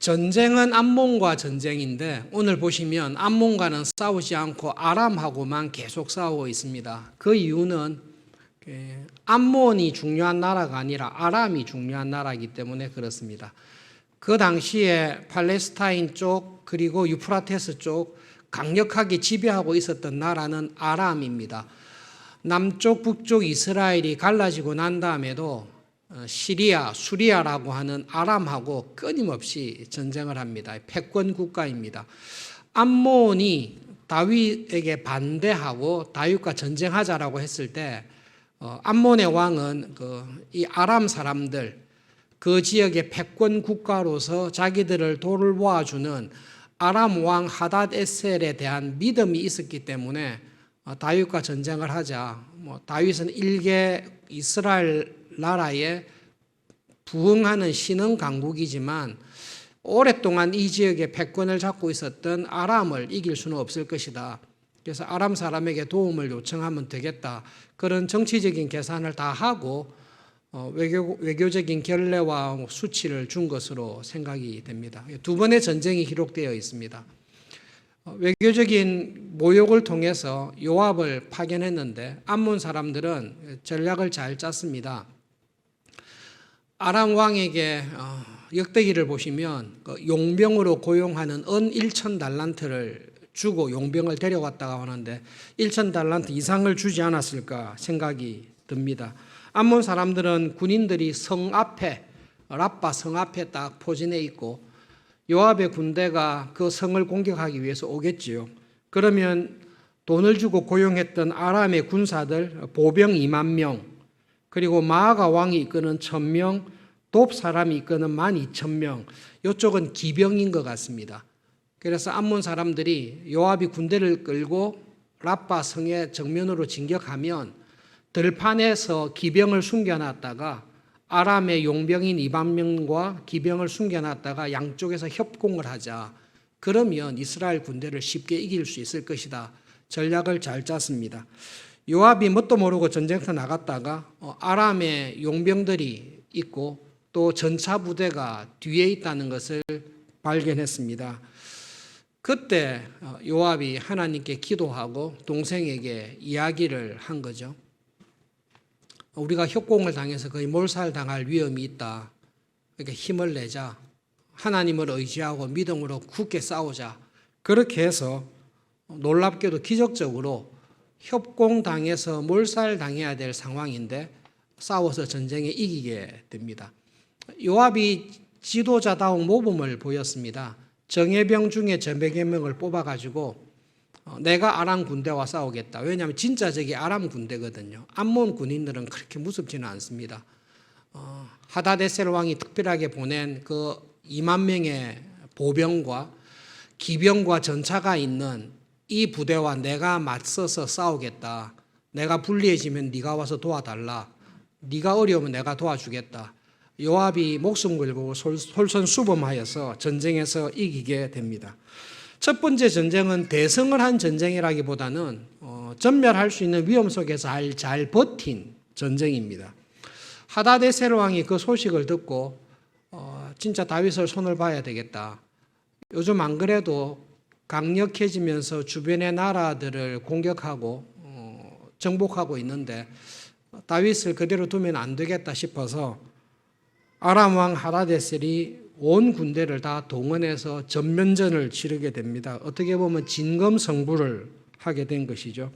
전쟁은 암몬과 전쟁인데 오늘 보시면 암몬과는 싸우지 않고 아람하고만 계속 싸우고 있습니다. 그 이유는 암몬이 중요한 나라가 아니라 아람이 중요한 나라이기 때문에 그렇습니다. 그 당시에 팔레스타인 쪽 그리고 유프라테스 쪽 강력하게 지배하고 있었던 나라는 아람입니다. 남쪽 북쪽 이스라엘이 갈라지고 난 다음에도 시리아, 수리아라고 하는 아람하고 끊임없이 전쟁을 합니다. 패권 국가입니다. 암몬이 다윗에게 반대하고 다윗과 전쟁하자라고 했을 때 암몬의 왕은 이 아람 사람들 그 지역의 패권 국가로서 자기들을 돌보아주는 아람 왕 하닷 에셀에 대한 믿음이 있었기 때문에 다윗과 전쟁을 하자. 다윗은 일개 이스라엘 나라에 부응하는 신흥 강국이지만 오랫동안 이 지역의 패권을 잡고 있었던 아람을 이길 수는 없을 것이다. 그래서 아람 사람에게 도움을 요청하면 되겠다. 그런 정치적인 계산을 다 하고 외교적인 결례와 수치를 준 것으로 생각이 됩니다. 두 번의 전쟁이 기록되어 있습니다. 외교적인 모욕을 통해서 요압을 파견했는데 암몬 사람들은 전략을 잘 짰습니다. 아람 왕에게 역대기를 보시면 용병으로 고용하는 은 1,000달란트를 주고 용병을 데려갔다가 하는데 1,000달란트 이상을 주지 않았을까 생각이 듭니다. 암몬 사람들은 군인들이 성 앞에 랍바 성 앞에 딱 포진해 있고 요압의 군대가 그 성을 공격하기 위해서 오겠지요. 그러면 돈을 주고 고용했던 아람의 군사들 보병 2만 명 그리고 마아가 왕이 이끄는 1,000명, 돕 사람이 이끄는 12,000명, 이쪽은 기병인 것 같습니다. 그래서 암몬 사람들이 요압이 군대를 끌고 랍바 성의 정면으로 진격하면 들판에서 기병을 숨겨놨다가 아람의 용병인 2만 명과 기병을 숨겨놨다가 양쪽에서 협공을 하자. 그러면 이스라엘 군대를 쉽게 이길 수 있을 것이다. 전략을 잘 짰습니다. 요압이 뭣도 모르고 전쟁터 나갔다가 아람의 용병들이 있고 또 전차 부대가 뒤에 있다는 것을 발견했습니다. 그때 요압이 하나님께 기도하고 동생에게 이야기를 한 거죠. 우리가 협공을 당해서 거의 몰살당할 위험이 있다. 그러니까 힘을 내자. 하나님을 의지하고 믿음으로 굳게 싸우자. 그렇게 해서 놀랍게도 기적적으로 협공당해서 몰살당해야 될 상황인데 싸워서 전쟁에 이기게 됩니다. 요압이 지도자다운 모범을 보였습니다. 정예병 중에 저백여 명을 뽑아가지고 내가 아람 군대와 싸우겠다. 왜냐하면 진짜 저게 아람 군대거든요. 암몬 군인들은 그렇게 무섭지는 않습니다. 하다데셀 왕이 특별하게 보낸 그 2만 명의 보병과 기병과 전차가 있는 이 부대와 내가 맞서서 싸우겠다. 내가 불리해지면 네가 와서 도와달라. 네가 어려우면 내가 도와주겠다. 요압이 목숨 걸고 솔선수범하여서 전쟁에서 이기게 됩니다. 첫 번째 전쟁은 대성을 한 전쟁이라기보다는 전멸할 수 있는 위험 속에서 잘 버틴 전쟁입니다. 하다데셀 왕이 그 소식을 듣고 진짜 다윗을 손을 봐야 되겠다. 요즘 안 그래도 강력해지면서 주변의 나라들을 공격하고 정복하고 있는데 다윗을 그대로 두면 안 되겠다 싶어서 아람 왕 하다데셀이 온 군대를 다 동원해서 전면전을 치르게 됩니다. 어떻게 보면 진검승부를 하게 된 것이죠.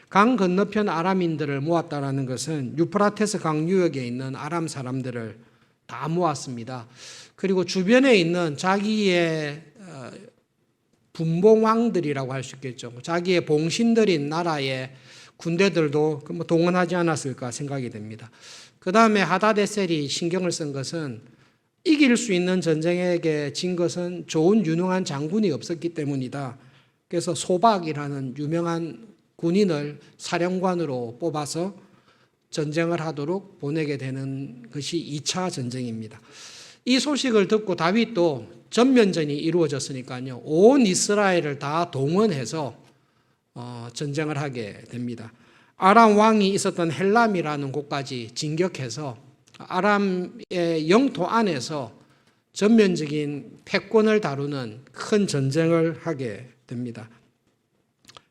강 건너편 아람인들을 모았다는 것은 유프라테스 강 유역에 있는 아람 사람들을 다 모았습니다. 그리고 주변에 있는 자기의 분봉왕들이라고 할 수 있겠죠. 자기의 봉신들인 나라의 군대들도 동원하지 않았을까 생각이 됩니다. 그 다음에 하다데셀이 신경을 쓴 것은 이길 수 있는 전쟁에게 진 것은 좋은 유능한 장군이 없었기 때문이다. 그래서 소박이라는 유명한 군인을 사령관으로 뽑아서 전쟁을 하도록 보내게 되는 것이 2차 전쟁입니다. 이 소식을 듣고 다윗도 전면전이 이루어졌으니까요. 온 이스라엘을 다 동원해서 전쟁을 하게 됩니다. 아람 왕이 있었던 헬람이라는 곳까지 진격해서 아람의 영토 안에서 전면적인 패권을 다루는 큰 전쟁을 하게 됩니다.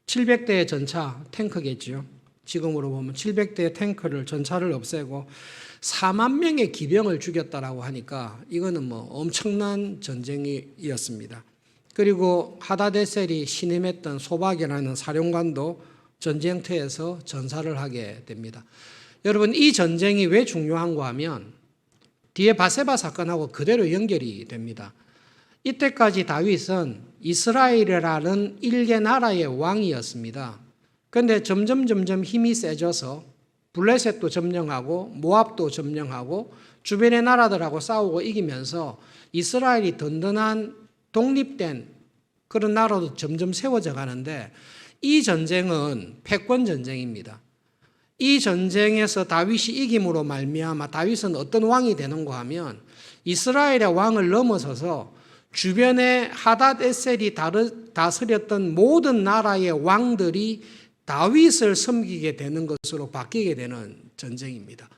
700대의 전차, 탱크겠죠. 지금으로 보면 700대의 탱크를 전차를 없애고 4만 명의 기병을 죽였다라고 하니까 이거는 뭐 엄청난 전쟁이었습니다. 그리고 하다데셀이 신임했던 소박이라는 사령관도 전쟁터에서 전사를 하게 됩니다. 여러분, 이 전쟁이 왜 중요한가 하면 뒤에 바세바 사건하고 그대로 연결이 됩니다. 이때까지 다윗은 이스라엘이라는 일개 나라의 왕이었습니다. 그런데 점점 힘이 세져서 블레셋도 점령하고 모압도 점령하고 주변의 나라들하고 싸우고 이기면서 이스라엘이 든든한 독립된 그런 나라도 점점 세워져 가는데 이 전쟁은 패권 전쟁입니다. 이 전쟁에서 다윗이 이김으로 말미암아 다윗은 어떤 왕이 되는가 하면 이스라엘의 왕을 넘어서서 주변에 하닷에셀이 다스렸던 모든 나라의 왕들이 다윗을 섬기게 되는 것으로 바뀌게 되는 전쟁입니다.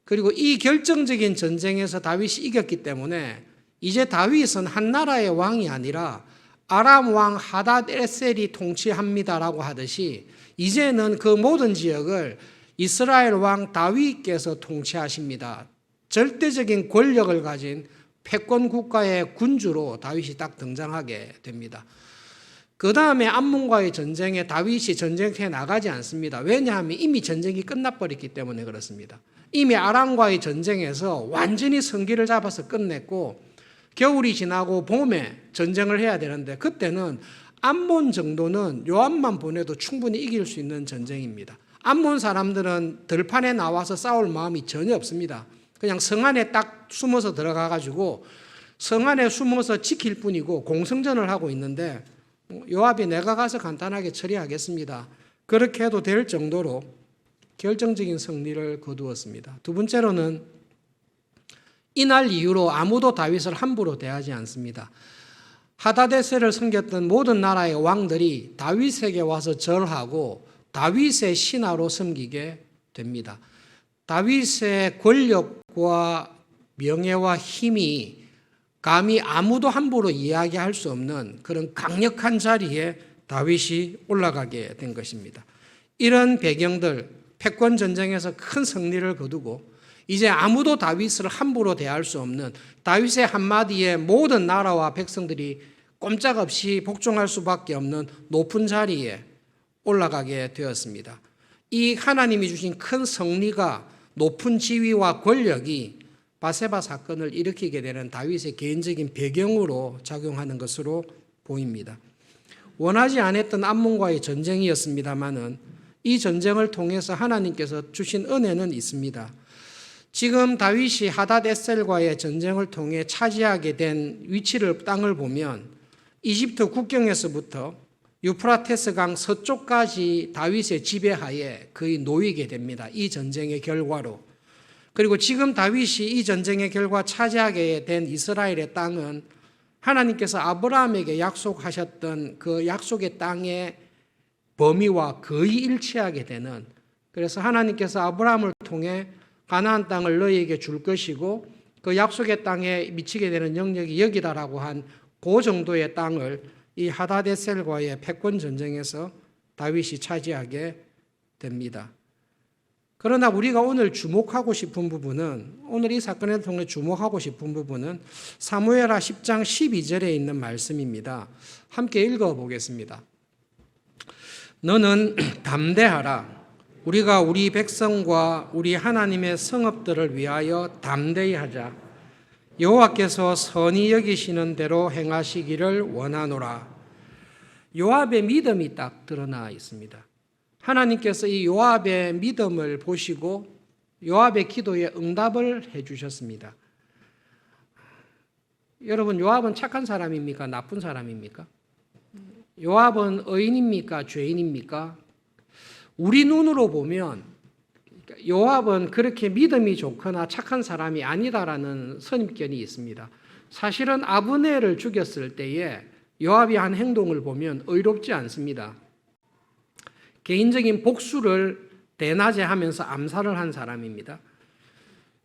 그리고 이 결정적인 전쟁에서 다윗이 이겼기 때문에 이제 다윗은 한 나라의 왕이 아니라 아람 왕 하닷에셀이 통치합니다라고 하듯이 이제는 그 모든 지역을 이스라엘 왕 다윗께서 통치하십니다. 절대적인 권력을 가진 패권 국가의 군주로 다윗이 딱 등장하게 됩니다. 그 다음에 암몬과의 전쟁에 다윗이 전쟁터에 나가지 않습니다. 왜냐하면 이미 전쟁이 끝나버렸기 때문에 그렇습니다. 이미 아람과의 전쟁에서 완전히 성기를 잡아서 끝냈고 겨울이 지나고 봄에 전쟁을 해야 되는데 그때는 암몬 정도는 요압만 보내도 충분히 이길 수 있는 전쟁입니다. 암몬 사람들은 들판에 나와서 싸울 마음이 전혀 없습니다. 그냥 성 안에 딱 숨어서 들어가가지고 성 안에 숨어서 지킬 뿐이고 공성전을 하고 있는데 요압이 내가 가서 간단하게 처리하겠습니다. 그렇게 해도 될 정도로 결정적인 승리를 거두었습니다. 두 번째로는 이날 이후로 아무도 다윗을 함부로 대하지 않습니다. 하다데셀을 섬겼던 모든 나라의 왕들이 다윗에게 와서 절하고 다윗의 신하로 섬기게 됩니다. 다윗의 권력과 명예와 힘이 감히 아무도 함부로 이야기할 수 없는 그런 강력한 자리에 다윗이 올라가게 된 것입니다. 이런 배경들, 패권 전쟁에서 큰 승리를 거두고 이제 아무도 다윗을 함부로 대할 수 없는 다윗의 한마디에 모든 나라와 백성들이 꼼짝없이 복종할 수밖에 없는 높은 자리에 올라가게 되었습니다. 이 하나님이 주신 큰 승리가 높은 지위와 권력이 바세바 사건을 일으키게 되는 다윗의 개인적인 배경으로 작용하는 것으로 보입니다. 원하지 않았던 암몬과의 전쟁이었습니다마는 이 전쟁을 통해서 하나님께서 주신 은혜는 있습니다. 지금 다윗이 하닷에셀과의 전쟁을 통해 차지하게 된 위치를 땅을 보면 이집트 국경에서부터 유프라테스 강 서쪽까지 다윗의 지배하에 거의 놓이게 됩니다. 이 전쟁의 결과로. 그리고 지금 다윗이 이 전쟁의 결과 차지하게 된 이스라엘의 땅은 하나님께서 아브라함에게 약속하셨던 그 약속의 땅의 범위와 거의 일치하게 되는, 그래서 하나님께서 아브라함을 통해 가나안 땅을 너희에게 줄 것이고 그 약속의 땅에 미치게 되는 영역이 여기다라고 한 그 정도의 땅을 이 하다데셀과의 패권 전쟁에서 다윗이 차지하게 됩니다. 그러나 우리가 오늘 주목하고 싶은 부분은, 오늘 이 사건을 통해 주목하고 싶은 부분은 사무엘하 10장 12절에 있는 말씀입니다. 함께 읽어보겠습니다. 너는 담대하라. 우리가 우리 백성과 우리 하나님의 성읍들을 위하여 담대히 하자. 여호와께서 선히 여기시는 대로 행하시기를 원하노라. 요압의 믿음이 딱 드러나 있습니다. 하나님께서 이 요압의 믿음을 보시고 요압의 기도에 응답을 해주셨습니다. 여러분, 요압은 착한 사람입니까? 나쁜 사람입니까? 요압은 의인입니까? 죄인입니까? 우리 눈으로 보면 요압은 그렇게 믿음이 좋거나 착한 사람이 아니다라는 선입견이 있습니다. 사실은 아브넬을 죽였을 때에 요압이 한 행동을 보면 의롭지 않습니다. 개인적인 복수를 대낮에 하면서 암살을 한 사람입니다.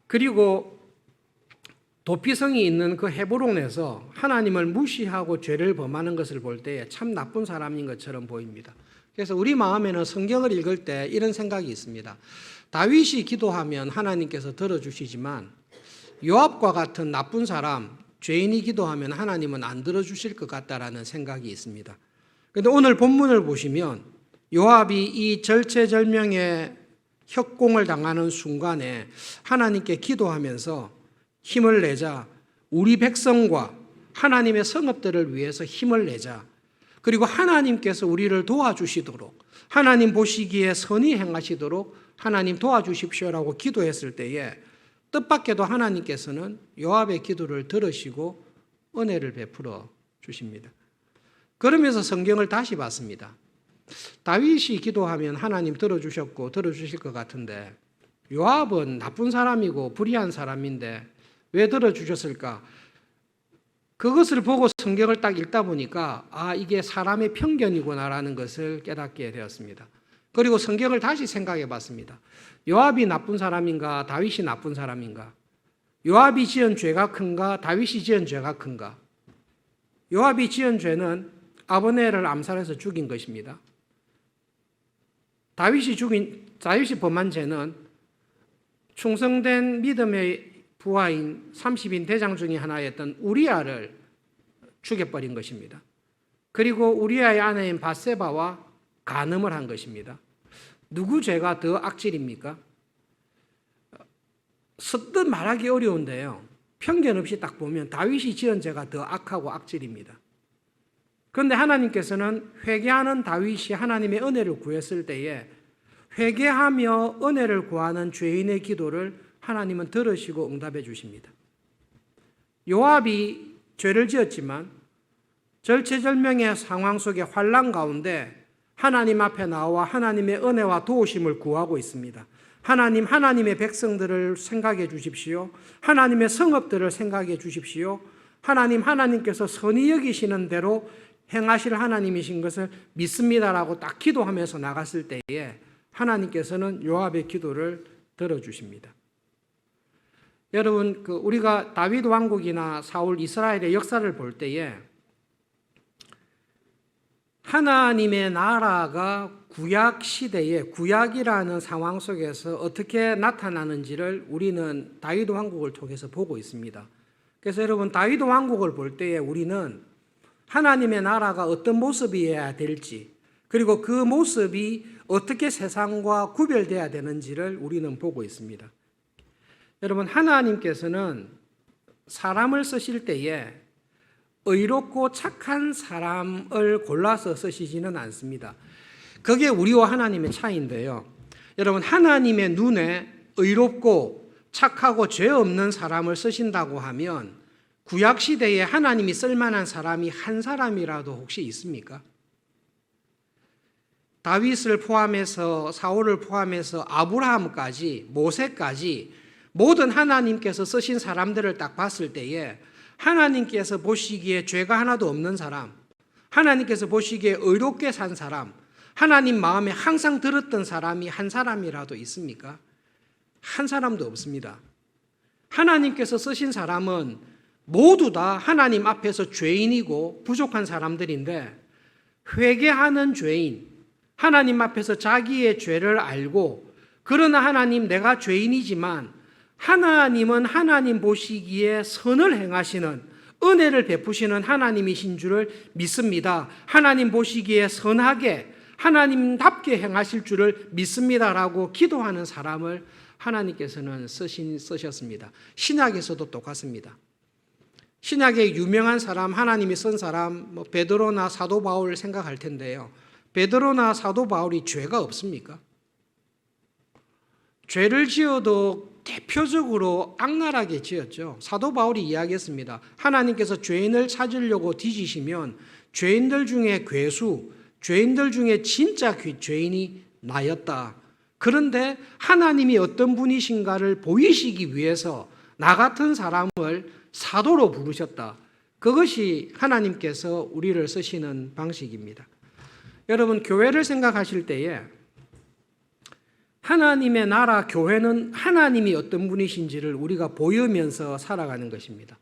그리고 도피성이 있는 그 헤브론에서 하나님을 무시하고 죄를 범하는 것을 볼 때에 참 나쁜 사람인 것처럼 보입니다. 그래서 우리 마음에는 성경을 읽을 때 이런 생각이 있습니다. 다윗이 기도하면 하나님께서 들어주시지만 요압과 같은 나쁜 사람, 죄인이 기도하면 하나님은 안 들어주실 것 같다라는 생각이 있습니다. 그런데 오늘 본문을 보시면 요압이 이 절체절명의 협공을 당하는 순간에 하나님께 기도하면서 힘을 내자, 우리 백성과 하나님의 성읍들을 위해서 힘을 내자, 그리고 하나님께서 우리를 도와주시도록, 하나님 보시기에 선히 행하시도록 하나님 도와주십시오라고 기도했을 때에 뜻밖에도 하나님께서는 요압의 기도를 들으시고 은혜를 베풀어 주십니다. 그러면서 성경을 다시 봤습니다. 다윗이 기도하면 하나님 들어주셨고 들어주실 것 같은데 요압은 나쁜 사람이고 불의한 사람인데 왜 들어주셨을까? 그것을 보고 성경을 딱 읽다 보니까 이게 사람의 편견이구나라는 것을 깨닫게 되었습니다. 그리고 성경을 다시 생각해 봤습니다. 요압이 나쁜 사람인가? 다윗이 나쁜 사람인가? 요압이 지은 죄가 큰가? 다윗이 지은 죄가 큰가? 요압이 지은 죄는 아브넬을 암살해서 죽인 것입니다. 다윗이 범한 죄는 충성된 믿음의 부하인 30인 대장 중에 하나였던 우리아를 죽여버린 것입니다. 그리고 우리아의 아내인 밧세바와 간음을 한 것입니다. 누구 죄가 더 악질입니까? 섰듯 말하기 어려운데요. 편견 없이 딱 보면 다윗이 지은 죄가 더 악하고 악질입니다. 그런데 하나님께서는 회개하는 다윗이 하나님의 은혜를 구했을 때에 회개하며 은혜를 구하는 죄인의 기도를 하나님은 들으시고 응답해 주십니다. 요압이 죄를 지었지만 절체절명의 상황 속에 환난 가운데 하나님 앞에 나와 하나님의 은혜와 도우심을 구하고 있습니다. 하나님의 백성들을 생각해 주십시오. 하나님의 성읍들을 생각해 주십시오. 하나님께서 선히 여기시는 대로 행하실 하나님이신 것을 믿습니다라고 딱 기도하면서 나갔을 때에 하나님께서는 요압의 기도를 들어주십니다. 여러분, 우리가 다윗 왕국이나 사울 이스라엘의 역사를 볼 때에 하나님의 나라가 구약 시대에 구약이라는 상황 속에서 어떻게 나타나는지를 우리는 다윗 왕국을 통해서 보고 있습니다. 그래서 여러분, 다윗 왕국을 볼 때에 우리는 하나님의 나라가 어떤 모습이어야 될지, 그리고 그 모습이 어떻게 세상과 구별돼야 되는지를 우리는 보고 있습니다. 여러분, 하나님께서는 사람을 쓰실 때에 의롭고 착한 사람을 골라서 쓰시지는 않습니다. 그게 우리와 하나님의 차이인데요. 여러분, 하나님의 눈에 의롭고 착하고 죄 없는 사람을 쓰신다고 하면 구약시대에 하나님이 쓸만한 사람이 한 사람이라도 혹시 있습니까? 다윗을 포함해서 사울을 포함해서 아브라함까지 모세까지 모든 하나님께서 쓰신 사람들을 딱 봤을 때에 하나님께서 보시기에 죄가 하나도 없는 사람, 하나님께서 보시기에 의롭게 산 사람, 하나님 마음에 항상 들었던 사람이 한 사람이라도 있습니까? 한 사람도 없습니다. 하나님께서 쓰신 사람은 모두 다 하나님 앞에서 죄인이고 부족한 사람들인데 회개하는 죄인, 하나님 앞에서 자기의 죄를 알고 그러나 하나님 내가 죄인이지만 하나님은 하나님 보시기에 선을 행하시는 은혜를 베푸시는 하나님이신 줄을 믿습니다. 하나님 보시기에 선하게 하나님답게 행하실 줄을 믿습니다라고 기도하는 사람을 하나님께서는 쓰셨습니다. 신약에서도 똑같습니다. 신약의 유명한 사람, 하나님이 쓴 사람, 베드로나 사도 바울을 생각할 텐데요. 베드로나 사도 바울이 죄가 없습니까? 죄를 지어도 대표적으로 악랄하게 지었죠. 사도 바울이 이야기했습니다. 하나님께서 죄인을 찾으려고 뒤지시면 죄인들 중에 괴수, 죄인들 중에 진짜 죄인이 나였다. 그런데 하나님이 어떤 분이신가를 보이시기 위해서 나 같은 사람을 사도로 부르셨다. 그것이 하나님께서 우리를 쓰시는 방식입니다. 여러분, 교회를 생각하실 때에 하나님의 나라 교회는 하나님이 어떤 분이신지를 우리가 보이면서 살아가는 것입니다.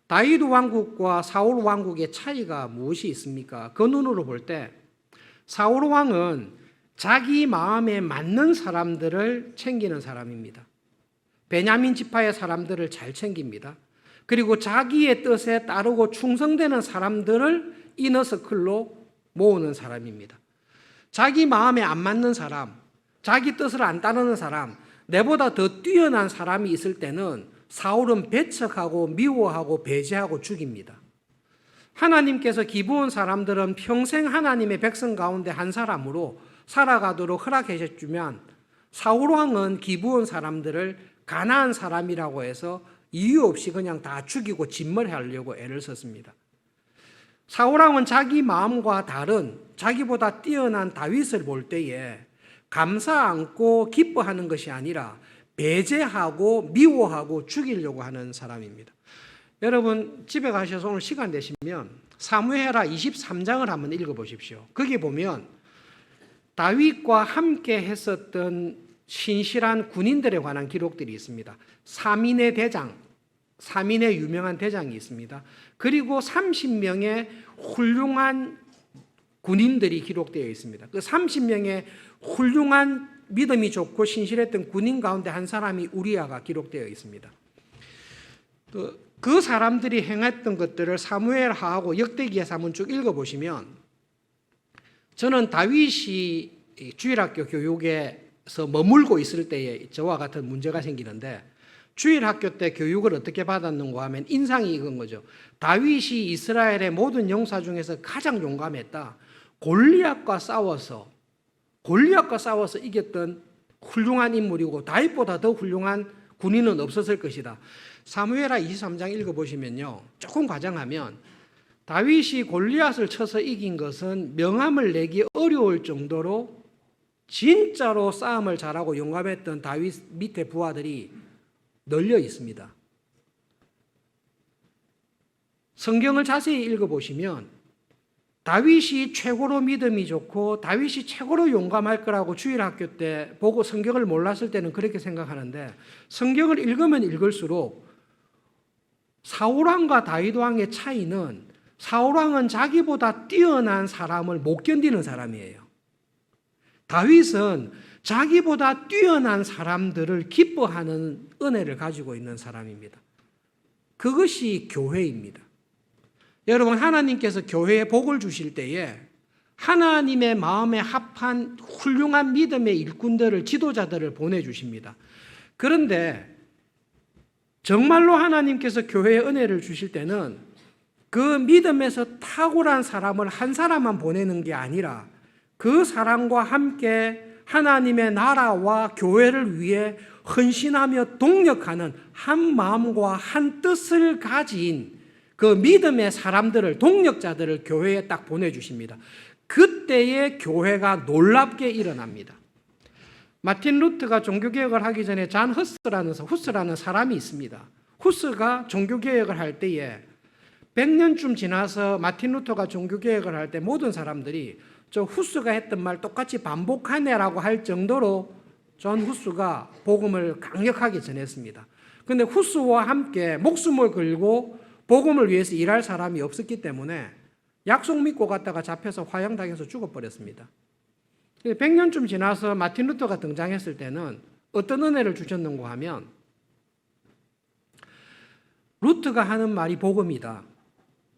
다윗 왕국과 사울 왕국의 차이가 무엇이 있습니까? 그 눈으로 볼 때 사울 왕은 자기 마음에 맞는 사람들을 챙기는 사람입니다. 베냐민 지파의 사람들을 잘 챙깁니다. 그리고 자기의 뜻에 따르고 충성되는 사람들을 이너서클로 모으는 사람입니다. 자기 마음에 안 맞는 사람, 자기 뜻을 안 따르는 사람, 내보다 더 뛰어난 사람이 있을 때는 사울은 배척하고 미워하고 배제하고 죽입니다. 하나님께서 기부한 사람들은 평생 하나님의 백성 가운데 한 사람으로 살아가도록 허락해 주면 사울 왕은 기부한 사람들을 가난한 사람이라고 해서 이유 없이 그냥 다 죽이고 진멸하려고 애를 썼습니다. 사울 왕은 자기 마음과 다른 자기보다 뛰어난 다윗을 볼 때에 감사 안고 기뻐하는 것이 아니라 배제하고 미워하고 죽이려고 하는 사람입니다. 여러분 집에 가셔서 오늘 시간 되시면 사무엘하 23장을 한번 읽어보십시오. 거기 보면 다윗과 함께 했었던 신실한 군인들에 관한 기록들이 있습니다. 3인의 대장, 3인의 유명한 대장이 있습니다. 그리고 30명의 훌륭한 군인들이 기록되어 있습니다. 그 30명의 훌륭한 믿음이 좋고 신실했던 군인 가운데 한 사람이 우리아가 기록되어 있습니다. 그 사람들이 행했던 것들을 사무엘하하고 역대기에서 한번 쭉 읽어보시면 저는 다윗이 주일학교 교육에서 머물고 있을 때에 저와 같은 문제가 생기는데 주일학교 때 교육을 어떻게 받았는가 하면 인상이 익은 거죠. 다윗이 이스라엘의 모든 용사 중에서 가장 용감했다. 골리앗과 싸워서 이겼던 훌륭한 인물이고 다윗보다 더 훌륭한 군인은 없었을 것이다. 사무엘하 23장 읽어보시면요. 조금 과장하면 다윗이 골리앗을 쳐서 이긴 것은 명함을 내기 어려울 정도로 진짜로 싸움을 잘하고 용감했던 다윗 밑에 부하들이 널려 있습니다. 성경을 자세히 읽어보시면 다윗이 최고로 믿음이 좋고 다윗이 최고로 용감할 거라고 주일학교 때 보고 성경을 몰랐을 때는 그렇게 생각하는데 성경을 읽으면 읽을수록 사울왕과 다윗왕의 차이는 사울왕은 자기보다 뛰어난 사람을 못 견디는 사람이에요. 다윗은 자기보다 뛰어난 사람들을 기뻐하는 은혜를 가지고 있는 사람입니다. 그것이 교회입니다. 여러분 하나님께서 교회에 복을 주실 때에 하나님의 마음에 합한 훌륭한 믿음의 일꾼들을 지도자들을 보내주십니다. 그런데 정말로 하나님께서 교회에 은혜를 주실 때는 그 믿음에서 탁월한 사람을 한 사람만 보내는 게 아니라 그 사람과 함께 하나님의 나라와 교회를 위해 헌신하며 동력하는 한 마음과 한 뜻을 가진 그 믿음의 사람들을 동력자들을 교회에 딱 보내주십니다. 그때의 교회가 놀랍게 일어납니다. 마틴 루트가 종교개혁을 하기 전에 잔 후스라는 사람이 있습니다. 후스가 종교개혁을 할 때에 100년쯤 지나서 마틴 루터가 종교개혁을 할 때 모든 사람들이 저 후스가 했던 말 똑같이 반복하네라고 할 정도로 존 후스가 복음을 강력하게 전했습니다. 그런데 후스와 함께 목숨을 걸고 복음을 위해서 일할 사람이 없었기 때문에 약속 믿고 갔다가 잡혀서 화형당해서 죽어버렸습니다. 100년쯤 지나서 마틴 루터가 등장했을 때는 어떤 은혜를 주셨는가 하면 루터가 하는 말이 복음이다.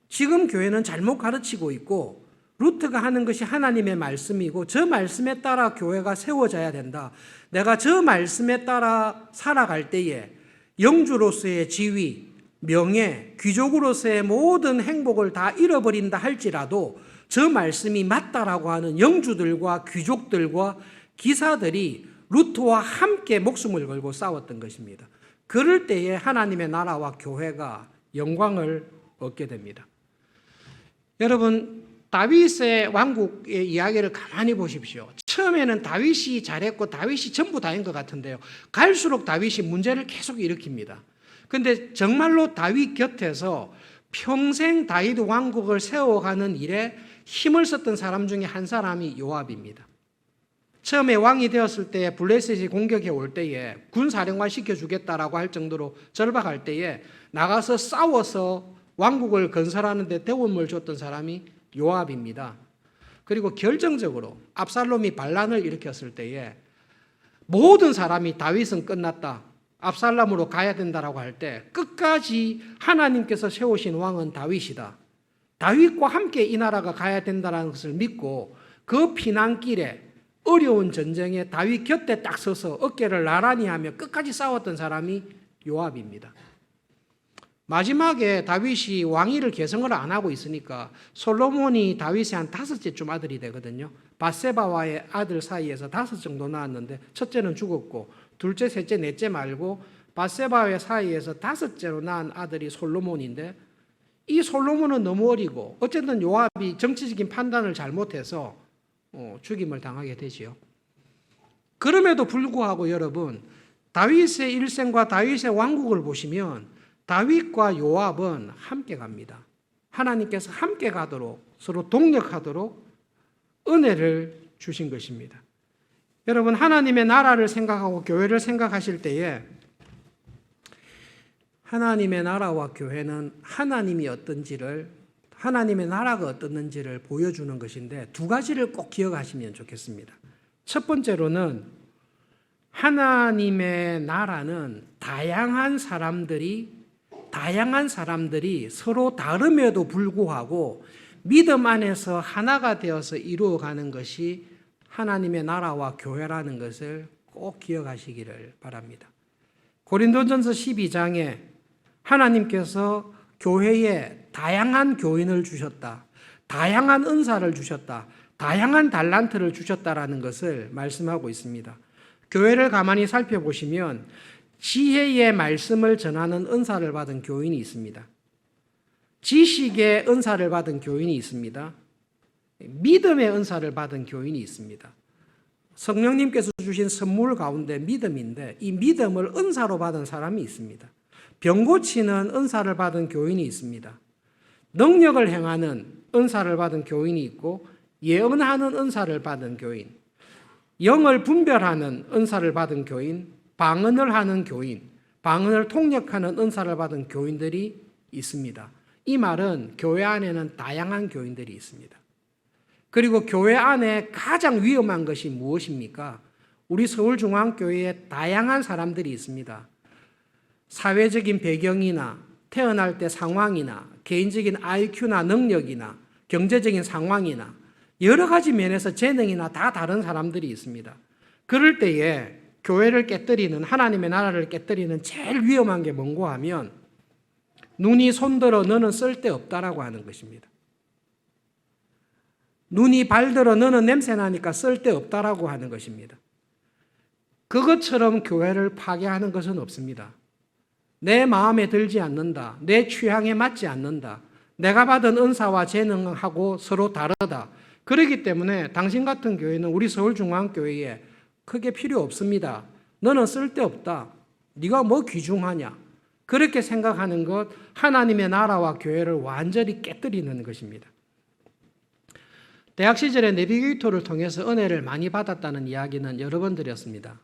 지금 교회는 잘못 가르치고 있고 루터가 하는 것이 하나님의 말씀이고 저 말씀에 따라 교회가 세워져야 된다. 내가 저 말씀에 따라 살아갈 때에 영주로서의 지위, 명예, 귀족으로서의 모든 행복을 다 잃어버린다 할지라도 저 말씀이 맞다라고 하는 영주들과 귀족들과 기사들이 루터와 함께 목숨을 걸고 싸웠던 것입니다. 그럴 때에 하나님의 나라와 교회가 영광을 얻게 됩니다. 여러분 다윗의 왕국의 이야기를 가만히 보십시오. 처음에는 다윗이 잘했고 다윗이 전부 다인 것 같은데요. 갈수록 다윗이 문제를 계속 일으킵니다. 그런데 정말로 다윗 곁에서 평생 다윗 왕국을 세워가는 일에 힘을 썼던 사람 중에 한 사람이 요압입니다. 처음에 왕이 되었을 때 블레셋이 공격해 올 때에 군사령관 시켜주겠다라고 할 정도로 절박할 때에 나가서 싸워서 왕국을 건설하는 데 도움을 줬던 사람이 요압입니다. 그리고 결정적으로 압살롬이 반란을 일으켰을 때에 모든 사람이 다윗은 끝났다, 압살롬으로 가야 된다라고 할 때 끝까지 하나님께서 세우신 왕은 다윗이다, 다윗과 함께 이 나라가 가야 된다는 것을 믿고 그 피난길에 어려운 전쟁에 다윗 곁에 딱 서서 어깨를 나란히 하며 끝까지 싸웠던 사람이 요압입니다. 마지막에 다윗이 왕위를 계승을 안 하고 있으니까 솔로몬이 다윗의 한 5째쯤 아들이 되거든요. 밧세바와의 아들 사이에서 5 정도 낳았는데 첫째는 죽었고 둘째, 셋째, 넷째 말고 밧세바와의 사이에서 5째로 낳은 아들이 솔로몬인데, 이 솔로몬은 너무 어리고 어쨌든 요압이 정치적인 판단을 잘못해서 죽임을 당하게 되지요. 그럼에도 불구하고 여러분, 다윗의 일생과 다윗의 왕국을 보시면 다윗과 요압은 함께 갑니다. 하나님께서 함께 가도록, 서로 동력하도록 은혜를 주신 것입니다. 여러분, 하나님의 나라를 생각하고 교회를 생각하실 때에 하나님의 나라와 교회는 하나님이 어떤지를, 하나님의 나라가 어떻는지를 보여주는 것인데 2가지를 꼭 기억하시면 좋겠습니다. 첫 번째로는 하나님의 나라는 다양한 사람들이 서로 다름에도 불구하고 믿음 안에서 하나가 되어서 이루어가는 것이 하나님의 나라와 교회라는 것을 꼭 기억하시기를 바랍니다. 고린도전서 12장에 하나님께서 교회에 다양한 교인을 주셨다, 다양한 은사를 주셨다, 다양한 달란트를 주셨다라는 것을 말씀하고 있습니다. 교회를 가만히 살펴보시면 지혜의 말씀을 전하는 은사를 받은 교인이 있습니다. 지식의 은사를 받은 교인이 있습니다. 믿음의 은사를 받은 교인이 있습니다. 성령님께서 주신 선물 가운데 믿음인데 이 믿음을 은사로 받은 사람이 있습니다. 병 고치는 은사를 받은 교인이 있습니다. 능력을 행하는 은사를 받은 교인이 있고 예언하는 은사를 받은 교인, 영을 분별하는 은사를 받은 교인, 방언을 하는 교인, 방언을 통역하는 은사를 받은 교인들이 있습니다. 이 말은 교회 안에는 다양한 교인들이 있습니다. 그리고 교회 안에 가장 위험한 것이 무엇입니까? 우리 서울중앙교회에 다양한 사람들이 있습니다. 사회적인 배경이나 태어날 때 상황이나 개인적인 IQ나 능력이나 경제적인 상황이나 여러 가지 면에서 재능이나 다 다른 사람들이 있습니다. 그럴 때에 교회를 깨뜨리는, 하나님의 나라를 깨뜨리는 제일 위험한 게 뭔고 하면 눈이 손들어 너는 쓸데없다라고 하는 것입니다. 눈이 발들어 너는 냄새나니까 쓸데없다라고 하는 것입니다. 그것처럼 교회를 파괴하는 것은 없습니다. 내 마음에 들지 않는다, 내 취향에 맞지 않는다, 내가 받은 은사와 재능하고 서로 다르다, 그렇기 때문에 당신 같은 교회는 우리 서울중앙교회에 크게 필요 없습니다, 너는 쓸데없다, 네가 뭐 귀중하냐, 그렇게 생각하는 것, 하나님의 나라와 교회를 완전히 깨뜨리는 것입니다. 대학 시절에 내비게이터를 통해서 은혜를 많이 받았다는 이야기는 여러 번 드렸습니다.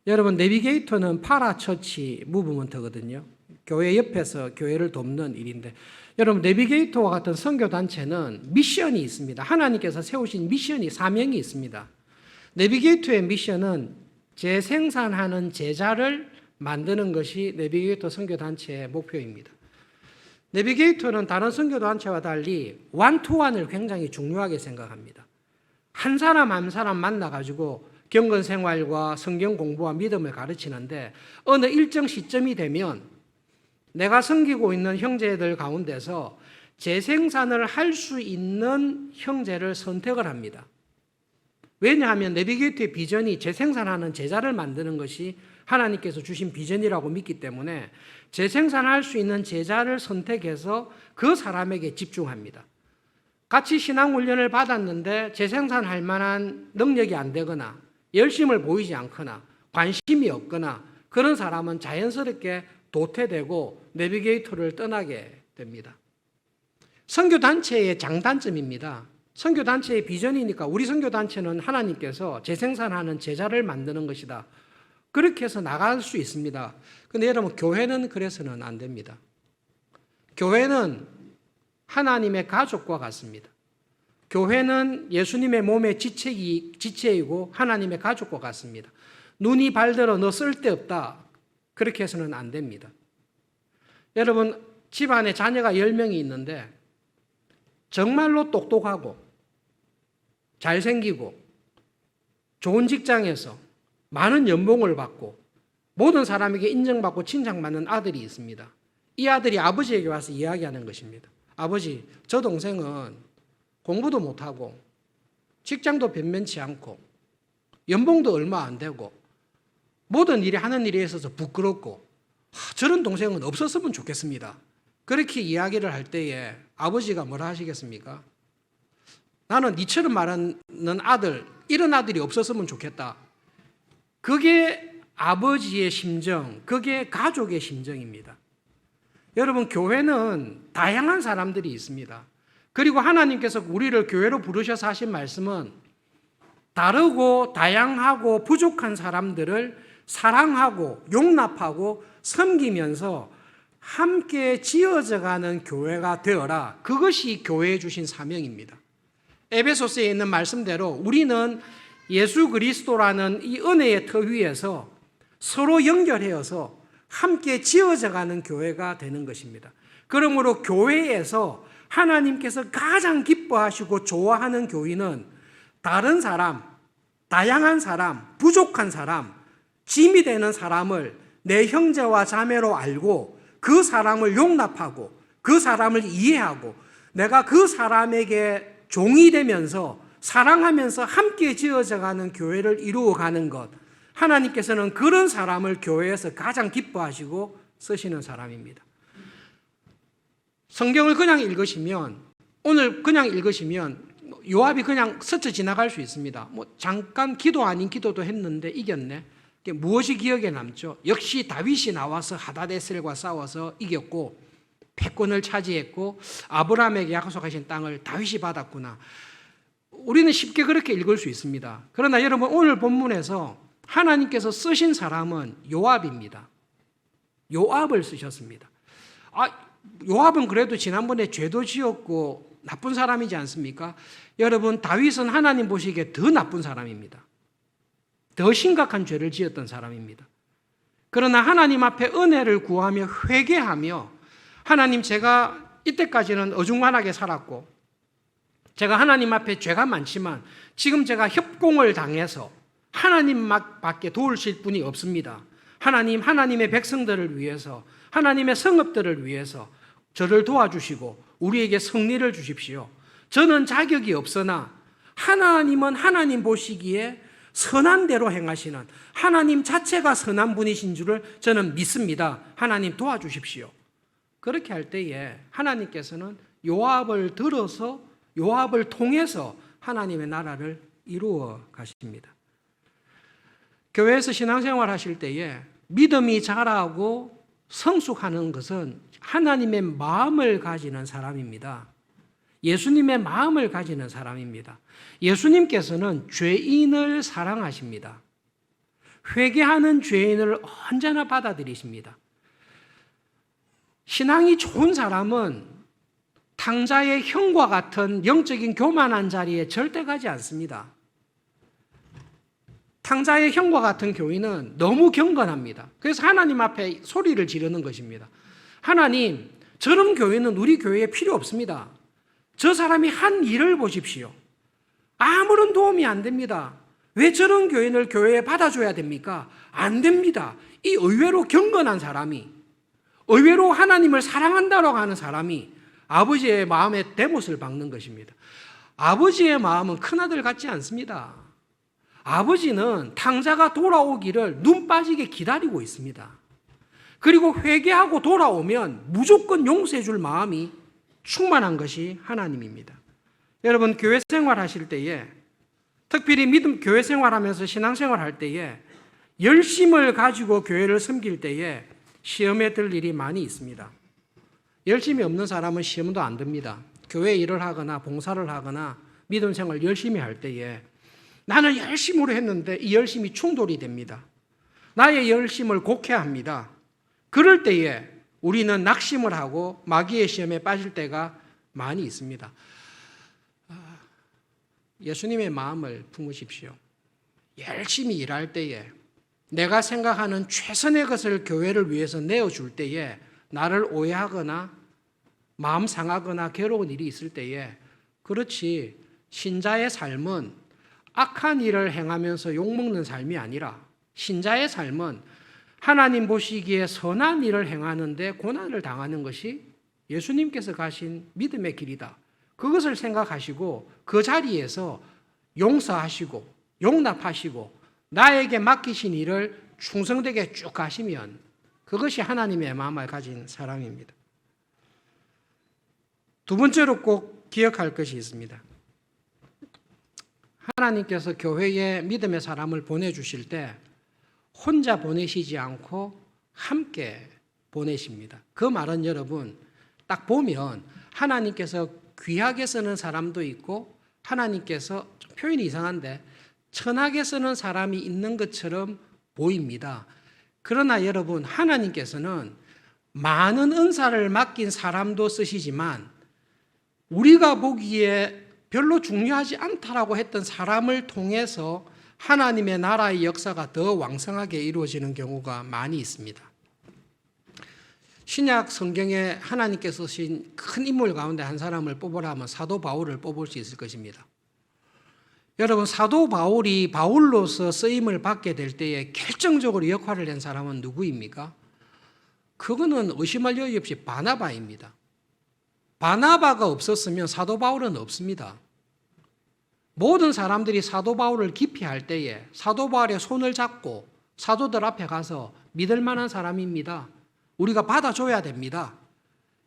여러분, 내비게이터는 파라처치 무브먼트거든요. 교회 옆에서 교회를 돕는 일인데, 여러분, 내비게이터와 같은 선교단체는 미션이 있습니다. 하나님께서 세우신 미션이, 사명이 있습니다. 내비게이터의 미션은 재생산하는 제자를 만드는 것이 내비게이터 선교단체의 목표입니다. 내비게이터는 다른 선교단체와 달리 원투원을 굉장히 중요하게 생각합니다. 한 사람 한 사람 만나가지고 경건 생활과 성경 공부와 믿음을 가르치는데 어느 일정 시점이 되면 내가 섬기고 있는 형제들 가운데서 재생산을 할 수 있는 형제를 선택을 합니다. 왜냐하면 내비게이터의 비전이 재생산하는 제자를 만드는 것이 하나님께서 주신 비전이라고 믿기 때문에 재생산할 수 있는 제자를 선택해서 그 사람에게 집중합니다. 같이 신앙훈련을 받았는데 재생산할 만한 능력이 안 되거나 열심을 보이지 않거나 관심이 없거나 그런 사람은 자연스럽게 도태되고 내비게이터를 떠나게 됩니다. 선교단체의 장단점입니다. 선교단체의 비전이니까 우리 선교단체는 하나님께서 재생산하는 제자를 만드는 것이다. 그렇게 해서 나갈 수 있습니다. 그런데 여러분, 교회는 그래서는 안 됩니다. 교회는 하나님의 가족과 같습니다. 교회는 예수님의 몸의 지체이고 하나님의 가족과 같습니다. 눈이 발들어 너 쓸데없다. 그렇게 해서는 안 됩니다. 여러분, 집안에 자녀가 10명이 있는데 정말로 똑똑하고 잘생기고 좋은 직장에서 많은 연봉을 받고 모든 사람에게 인정받고 칭찬받는 아들이 있습니다. 이 아들이 아버지에게 와서 이야기하는 것입니다. 아버지, 저 동생은 공부도 못하고 직장도 변변치 않고 연봉도 얼마 안 되고 모든 일이 하는 일에 있어서 부끄럽고 저런 동생은 없었으면 좋겠습니다. 그렇게 이야기를 할 때에 아버지가 뭐라 하시겠습니까? 나는 니처럼 말하는 아들, 이런 아들이 없었으면 좋겠다. 그게 아버지의 심정, 그게 가족의 심정입니다. 여러분, 교회는 다양한 사람들이 있습니다. 그리고 하나님께서 우리를 교회로 부르셔서 하신 말씀은 다르고 다양하고 부족한 사람들을 사랑하고 용납하고 섬기면서 함께 지어져가는 교회가 되어라. 그것이 교회에 주신 사명입니다. 에베소서에 있는 말씀대로 우리는 예수 그리스도라는 이 은혜의 터 위에서 서로 연결해서 함께 지어져가는 교회가 되는 것입니다. 그러므로 교회에서 하나님께서 가장 기뻐하시고 좋아하는 교인은 다른 사람, 다양한 사람, 부족한 사람, 짐이 되는 사람을 내 형제와 자매로 알고 그 사람을 용납하고 그 사람을 이해하고 내가 그 사람에게 종이 되면서 사랑하면서 함께 지어져가는 교회를 이루어가는 것, 하나님께서는 그런 사람을 교회에서 가장 기뻐하시고 쓰시는 사람입니다. 성경을 그냥 읽으시면, 오늘 그냥 읽으시면 요압이 그냥 스쳐 지나갈 수 있습니다. 잠깐 기도 아닌 기도도 했는데 이겼네. 무엇이 기억에 남죠? 역시 다윗이 나와서 하다데셀과 싸워서 이겼고 패권을 차지했고 아브라함에게 약속하신 땅을 다윗이 받았구나. 우리는 쉽게 그렇게 읽을 수 있습니다. 그러나 여러분, 오늘 본문에서 하나님께서 쓰신 사람은 요압입니다. 요압을 쓰셨습니다. 요압은 그래도 지난번에 죄도 지었고 나쁜 사람이지 않습니까? 여러분, 다윗은 하나님 보시기에 더 나쁜 사람입니다. 더 심각한 죄를 지었던 사람입니다. 그러나 하나님 앞에 은혜를 구하며 회개하며 하나님, 제가 이때까지는 어중간하게 살았고 제가 하나님 앞에 죄가 많지만 지금 제가 협공을 당해서 하나님밖에 도우실 분이 없습니다. 하나님, 하나님의 백성들을 위해서, 하나님의 성읍들을 위해서 저를 도와주시고 우리에게 승리를 주십시오. 저는 자격이 없으나 하나님은 하나님 보시기에 선한 대로 행하시는 하나님 자체가 선한 분이신 줄을 저는 믿습니다. 하나님 도와주십시오. 그렇게 할 때에 하나님께서는 요압을 들어서 요압을 통해서 하나님의 나라를 이루어 가십니다. 교회에서 신앙생활 하실 때에 믿음이 자라고 성숙하는 것은 하나님의 마음을 가지는 사람입니다. 예수님의 마음을 가지는 사람입니다. 예수님께서는 죄인을 사랑하십니다. 회개하는 죄인을 언제나 받아들이십니다. 신앙이 좋은 사람은 탕자의 형과 같은 영적인 교만한 자리에 절대 가지 않습니다. 탕자의 형과 같은 교인은 너무 경건합니다. 그래서 하나님 앞에 소리를 지르는 것입니다. 하나님, 저런 교인은 우리 교회에 필요 없습니다. 저 사람이 한 일을 보십시오. 아무런 도움이 안 됩니다. 왜 저런 교인을 교회에 받아줘야 됩니까? 안 됩니다. 이 의외로 경건한 사람이, 의외로 하나님을 사랑한다고 하는 사람이 아버지의 마음에 대못을 박는 것입니다. 아버지의 마음은 큰아들 같지 않습니다. 아버지는 탕자가 돌아오기를 눈 빠지게 기다리고 있습니다. 그리고 회개하고 돌아오면 무조건 용서해 줄 마음이 충만한 것이 하나님입니다. 여러분, 교회 생활하실 때에, 특별히 교회 생활하면서 신앙생활 할 때에 열심을 가지고 교회를 섬길 때에 시험에 들 일이 많이 있습니다. 열심이 없는 사람은 시험도 안 듭니다. 교회 일을 하거나 봉사를 하거나 믿음 생활 열심히 할 때에 나는 열심으로 했는데 이 열심이 충돌이 됩니다. 나의 열심을 곡해합니다. 그럴 때에 우리는 낙심을 하고 마귀의 시험에 빠질 때가 많이 있습니다. 예수님의 마음을 품으십시오. 열심히 일할 때에 내가 생각하는 최선의 것을 교회를 위해서 내어줄 때에 나를 오해하거나 마음 상하거나 괴로운 일이 있을 때에 그렇지 신자의 삶은 악한 일을 행하면서 욕먹는 삶이 아니라 신자의 삶은 하나님 보시기에 선한 일을 행하는데 고난을 당하는 것이 예수님께서 가신 믿음의 길이다. 그것을 생각하시고 그 자리에서 용서하시고 용납하시고 나에게 맡기신 일을 충성되게 쭉 가시면 그것이 하나님의 마음을 가진 사람입니다. 두 번째로 꼭 기억할 것이 있습니다. 하나님께서 교회에 믿음의 사람을 보내주실 때 혼자 보내시지 않고 함께 보내십니다. 그 말은 여러분 딱 보면 하나님께서 귀하게 쓰는 사람도 있고 하나님께서 좀 표현이 이상한데 천하게 쓰는 사람이 있는 것처럼 보입니다. 그러나 여러분 하나님께서는 많은 은사를 맡긴 사람도 쓰시지만 우리가 보기에 별로 중요하지 않다라고 했던 사람을 통해서 하나님의 나라의 역사가 더 왕성하게 이루어지는 경우가 많이 있습니다. 신약 성경에 하나님께서 쓰신 큰 인물 가운데 한 사람을 뽑으라면 사도 바울을 뽑을 수 있을 것입니다. 여러분 사도 바울이 바울로서 쓰임을 받게 될 때에 결정적으로 역할을 한 사람은 누구입니까? 그거는 의심할 여지 없이 바나바입니다. 바나바가 없었으면 사도 바울은 없습니다. 모든 사람들이 사도 바울을 기피할 때에 사도 바울의 손을 잡고 사도들 앞에 가서 믿을 만한 사람입니다. 우리가 받아줘야 됩니다.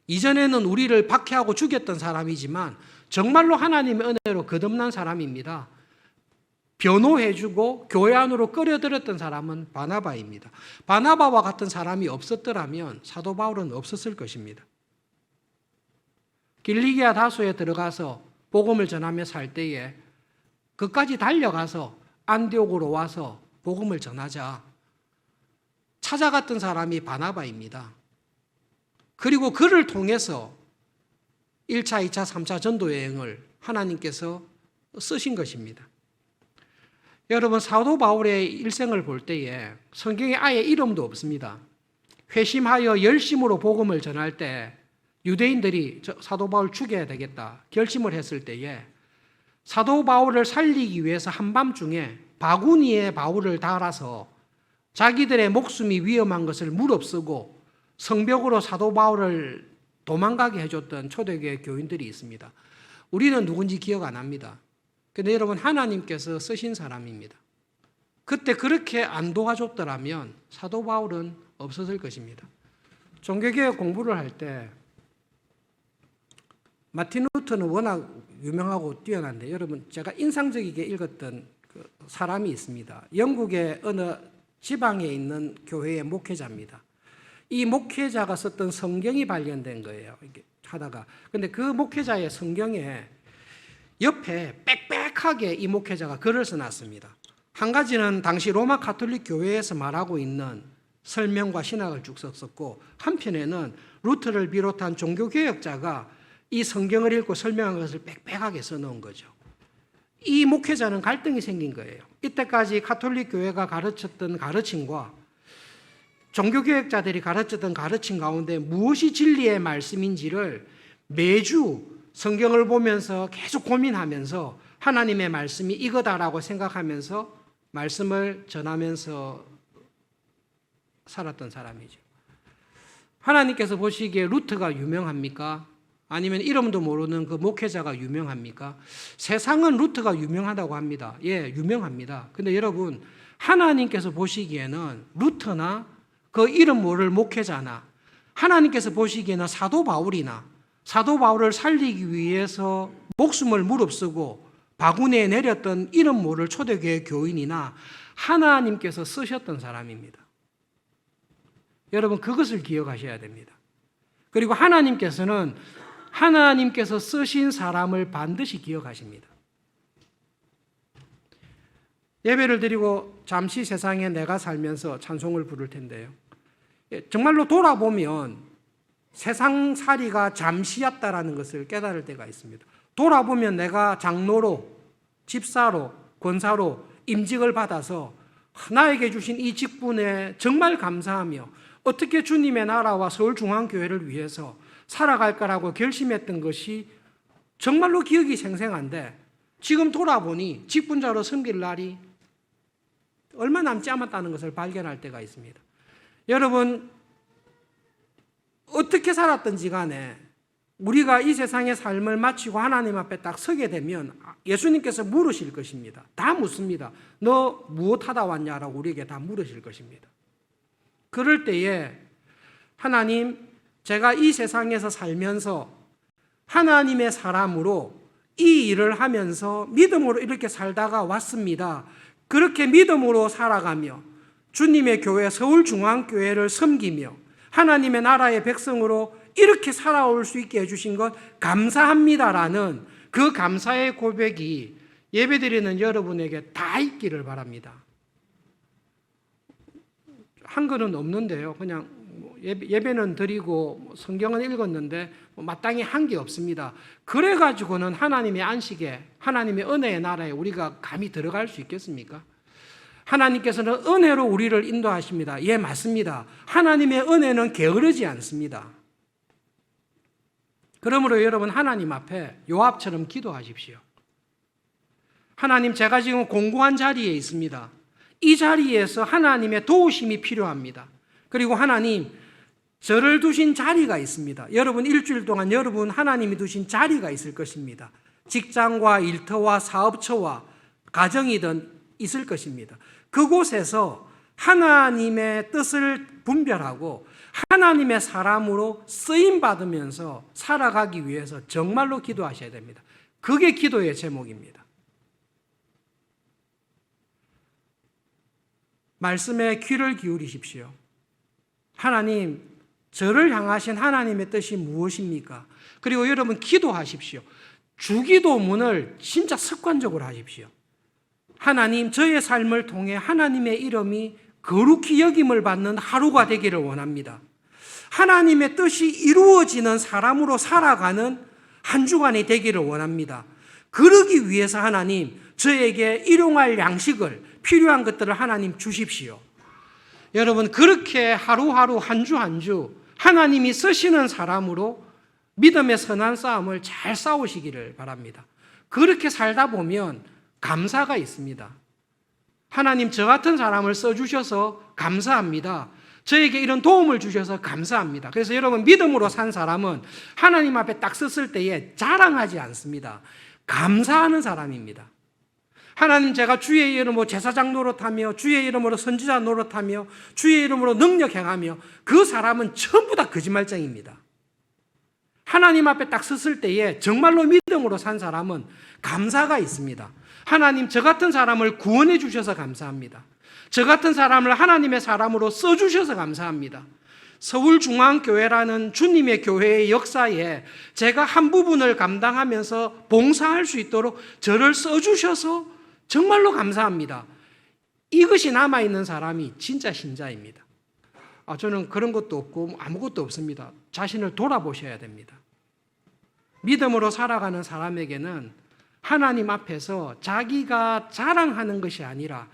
이전에는 우리를 박해하고 죽였던 사람이지만 정말로 하나님의 은혜로 거듭난 사람입니다. 변호해주고 교회 안으로 끌어들였던 사람은 바나바입니다. 바나바와 같은 사람이 없었더라면 사도 바울은 없었을 것입니다. 길리기아 다소에 들어가서 복음을 전하며 살 때에 그까지 달려가서 안디옥으로 와서 복음을 전하자 찾아갔던 사람이 바나바입니다. 그리고 그를 통해서 1차, 2차, 3차 전도 여행을 하나님께서 쓰신 것입니다. 여러분 사도 바울의 일생을 볼 때에 성경에 아예 이름도 없습니다. 회심하여 열심으로 복음을 전할 때 유대인들이 사도 바울 죽여야 되겠다 결심을 했을 때에 사도 바울을 살리기 위해서 한밤중에 바구니에 바울을 달아서 자기들의 목숨이 위험한 것을 무릅쓰고 성벽으로 사도 바울을 도망가게 해줬던 초대교회 교인들이 있습니다. 우리는 누군지 기억 안 합니다. 근데 여러분 하나님께서 쓰신 사람입니다. 그때 그렇게 안 도와줬더라면 사도 바울은 없었을 것입니다. 종교개혁 공부를 할 때 마틴 루터는 워낙 유명하고 뛰어난데 여러분 제가 인상적이게 읽었던 그 사람이 있습니다. 영국의 어느 지방에 있는 교회의 목회자입니다. 이 목회자가 썼던 성경이 발견된 거예요. 이렇게 하다가 근데 그 목회자의 성경에 옆에 빽빽하게 이 목회자가 글을 써놨습니다. 한 가지는 당시 로마 가톨릭 교회에서 말하고 있는 설명과 신학을 쭉 썼었고 한편에는 루터를 비롯한 종교개혁자가 이 성경을 읽고 설명한 것을 빽빽하게 써놓은 거죠. 이 목회자는 갈등이 생긴 거예요. 이때까지 가톨릭 교회가 가르쳤던 가르침과 종교개혁자들이 가르쳤던 가르침 가운데 무엇이 진리의 말씀인지를 매주 성경을 보면서 계속 고민하면서 하나님의 말씀이 이거다라고 생각하면서 말씀을 전하면서 살았던 사람이죠. 하나님께서 보시기에 루터가 유명합니까? 아니면 이름도 모르는 그 목회자가 유명합니까? 세상은 루터가 유명하다고 합니다. 예, 유명합니다. 근데 여러분, 하나님께서 보시기에는 루터나 그 이름 모를 목회자나 하나님께서 보시기에는 사도 바울이나 사도 바울을 살리기 위해서 목숨을 무릅쓰고 바구니에 내렸던 이름 모를 초대교회 교인이나 하나님께서 쓰셨던 사람입니다. 여러분 그것을 기억하셔야 됩니다. 그리고 하나님께서는 하나님께서 쓰신 사람을 반드시 기억하십니다. 예배를 드리고 잠시 세상에 내가 살면서 찬송을 부를 텐데요. 정말로 돌아보면 세상살이가 잠시였다라는 것을 깨달을 때가 있습니다. 돌아보면 내가 장로로, 집사로, 권사로 임직을 받아서 나에게 주신 이 직분에 정말 감사하며 어떻게 주님의 나라와 서울중앙교회를 위해서 살아갈 거라고 결심했던 것이 정말로 기억이 생생한데, 지금 돌아보니 직분자로 섬길 날이 얼마 남지 않았다는 것을 발견할 때가 있습니다. 여러분, 어떻게 살았든지 간에 우리가 이 세상의 삶을 마치고 하나님 앞에 딱 서게 되면 예수님께서 물으실 것입니다. 다 묻습니다. 너 무엇하다 왔냐라고 우리에게 다 물으실 것입니다. 그럴 때에 하나님, 제가 이 세상에서 살면서 하나님의 사람으로 이 일을 하면서 믿음으로 이렇게 살다가 왔습니다. 그렇게 믿음으로 살아가며 주님의 교회 서울중앙교회를 섬기며 하나님의 나라의 백성으로 이렇게 살아올 수 있게 해주신 것 감사합니다라는 그 감사의 고백이 예배드리는 여러분에게 다 있기를 바랍니다. 한글은 없는데요. 그냥 예배는 드리고 성경은 읽었는데 마땅히 한 게 없습니다. 그래가지고는 하나님의 안식에, 하나님의 은혜의 나라에 우리가 감히 들어갈 수 있겠습니까? 하나님께서는 은혜로 우리를 인도하십니다. 예, 맞습니다. 하나님의 은혜는 게으르지 않습니다. 그러므로 여러분, 하나님 앞에 요압처럼 기도하십시오. 하나님, 제가 지금 공고한 자리에 있습니다. 이 자리에서 하나님의 도우심이 필요합니다. 그리고 하나님, 저를 두신 자리가 있습니다. 여러분, 일주일 동안 여러분 하나님이 두신 자리가 있을 것입니다. 직장과 일터와 사업처와 가정이든 있을 것입니다. 그곳에서 하나님의 뜻을 분별하고 하나님의 사람으로 쓰임받으면서 살아가기 위해서 정말로 기도하셔야 됩니다. 그게 기도의 제목입니다. 말씀에 귀를 기울이십시오. 하나님, 저를 향하신 하나님의 뜻이 무엇입니까? 그리고 여러분, 기도하십시오. 주기도문을 진짜 습관적으로 하십시오. 하나님, 저의 삶을 통해 하나님의 이름이 거룩히 여김을 받는 하루가 되기를 원합니다. 하나님의 뜻이 이루어지는 사람으로 살아가는 한 주간이 되기를 원합니다. 그러기 위해서 하나님, 저에게 일용할 양식을, 필요한 것들을 하나님 주십시오. 여러분, 그렇게 하루하루 한 주 한 주 하나님이 쓰시는 사람으로 믿음의 선한 싸움을 잘 싸우시기를 바랍니다. 그렇게 살다 보면 감사가 있습니다. 하나님, 저 같은 사람을 써주셔서 감사합니다. 저에게 이런 도움을 주셔서 감사합니다. 그래서 여러분, 믿음으로 산 사람은 하나님 앞에 딱 섰을 때에 자랑하지 않습니다. 감사하는 사람입니다. 하나님, 제가 주의 이름으로 제사장 노릇하며 주의 이름으로 선지자 노릇하며 주의 이름으로 능력 행하며, 그 사람은 전부 다 거짓말쟁입니다. 하나님 앞에 딱 섰을 때에 정말로 믿음으로 산 사람은 감사가 있습니다. 하나님, 저 같은 사람을 구원해 주셔서 감사합니다. 저 같은 사람을 하나님의 사람으로 써주셔서 감사합니다. 서울중앙교회라는 주님의 교회의 역사에 제가 한 부분을 감당하면서 봉사할 수 있도록 저를 써주셔서 정말로 감사합니다. 이것이 남아있는 사람이 진짜 신자입니다. 저는 그런 것도 없고 아무것도 없습니다. 자신을 돌아보셔야 됩니다. 믿음으로 살아가는 사람에게는 하나님 앞에서 자기가 자랑하는 것이 아니라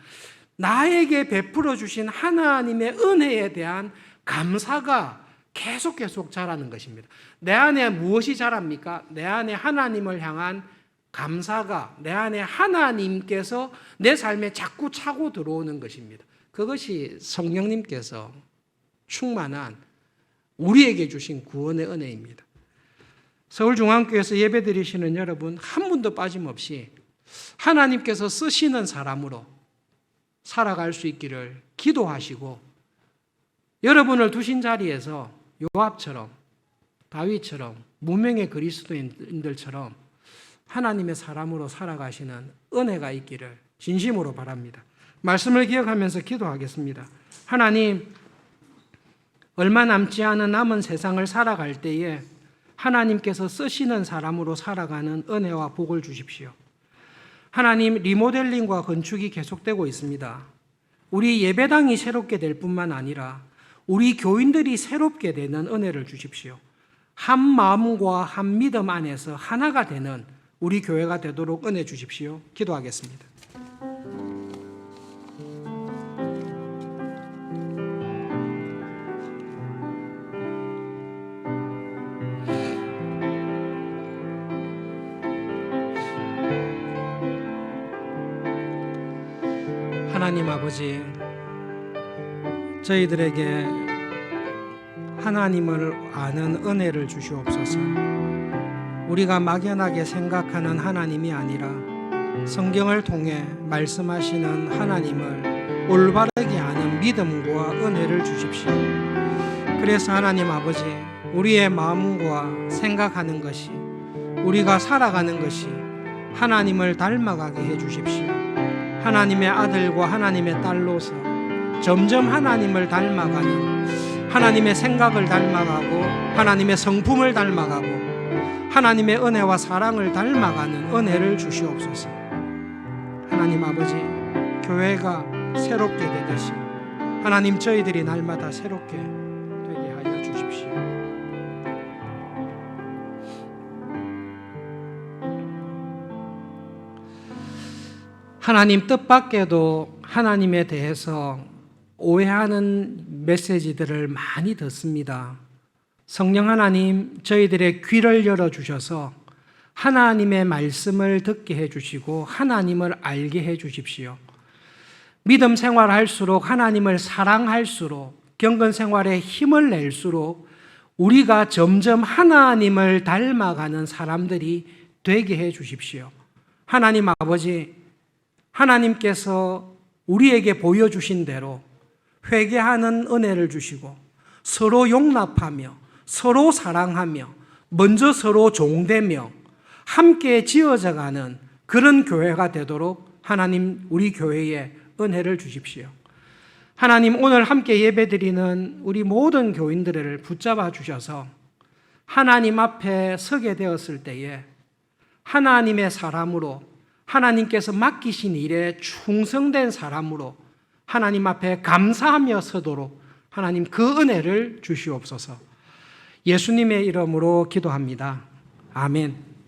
나에게 베풀어 주신 하나님의 은혜에 대한 감사가 계속 자라는 것입니다. 내 안에 무엇이 자랍니까? 내 안에 하나님을 향한 감사가, 내 안에 하나님께서 내 삶에 자꾸 차고 들어오는 것입니다. 그것이 성령님께서 충만한 우리에게 주신 구원의 은혜입니다. 서울중앙교회에서 예배드리시는 여러분, 한 분도 빠짐없이 하나님께서 쓰시는 사람으로 살아갈 수 있기를 기도하시고, 여러분을 두신 자리에서 요압처럼, 다윗처럼, 무명의 그리스도인들처럼 하나님의 사람으로 살아가시는 은혜가 있기를 진심으로 바랍니다. 말씀을 기억하면서 기도하겠습니다. 하나님, 얼마 남지 않은 남은 세상을 살아갈 때에 하나님께서 쓰시는 사람으로 살아가는 은혜와 복을 주십시오. 하나님, 리모델링과 건축이 계속되고 있습니다. 우리 예배당이 새롭게 될 뿐만 아니라 우리 교인들이 새롭게 되는 은혜를 주십시오. 한 마음과 한 믿음 안에서 하나가 되는 우리 교회가 되도록 은혜 주십시오. 기도하겠습니다. 하나님 아버지, 저희들에게 하나님을 아는 은혜를 주시옵소서. 우리가 막연하게 생각하는 하나님이 아니라 성경을 통해 말씀하시는 하나님을 올바르게 아는 믿음과 은혜를 주십시오. 그래서 하나님 아버지, 우리의 마음과 생각하는 것이, 우리가 살아가는 것이 하나님을 닮아가게 해 주십시오. 하나님의 아들과 하나님의 딸로서 점점 하나님을 닮아가는, 하나님의 생각을 닮아가고 하나님의 성품을 닮아가고 하나님의 은혜와 사랑을 닮아가는 은혜를 주시옵소서. 하나님 아버지, 교회가 새롭게 되듯이 하나님, 저희들이 날마다 새롭게 되게 하여 주십시오. 하나님, 뜻밖에도 하나님에 대해서 오해하는 메시지들을 많이 듣습니다. 성령 하나님, 저희들의 귀를 열어주셔서 하나님의 말씀을 듣게 해주시고 하나님을 알게 해주십시오. 믿음 생활할수록, 하나님을 사랑할수록, 경건 생활에 힘을 낼수록 우리가 점점 하나님을 닮아가는 사람들이 되게 해주십시오. 하나님 아버지, 하나님께서 우리에게 보여주신 대로 회개하는 은혜를 주시고 서로 용납하며 서로 사랑하며 먼저 서로 종되며 함께 지어져가는 그런 교회가 되도록 하나님, 우리 교회에 은혜를 주십시오. 하나님, 오늘 함께 예배드리는 우리 모든 교인들을 붙잡아 주셔서 하나님 앞에 서게 되었을 때에 하나님의 사람으로, 하나님께서 맡기신 일에 충성된 사람으로 하나님 앞에 감사하며 서도록 하나님, 그 은혜를 주시옵소서. 예수님의 이름으로 기도합니다. 아멘.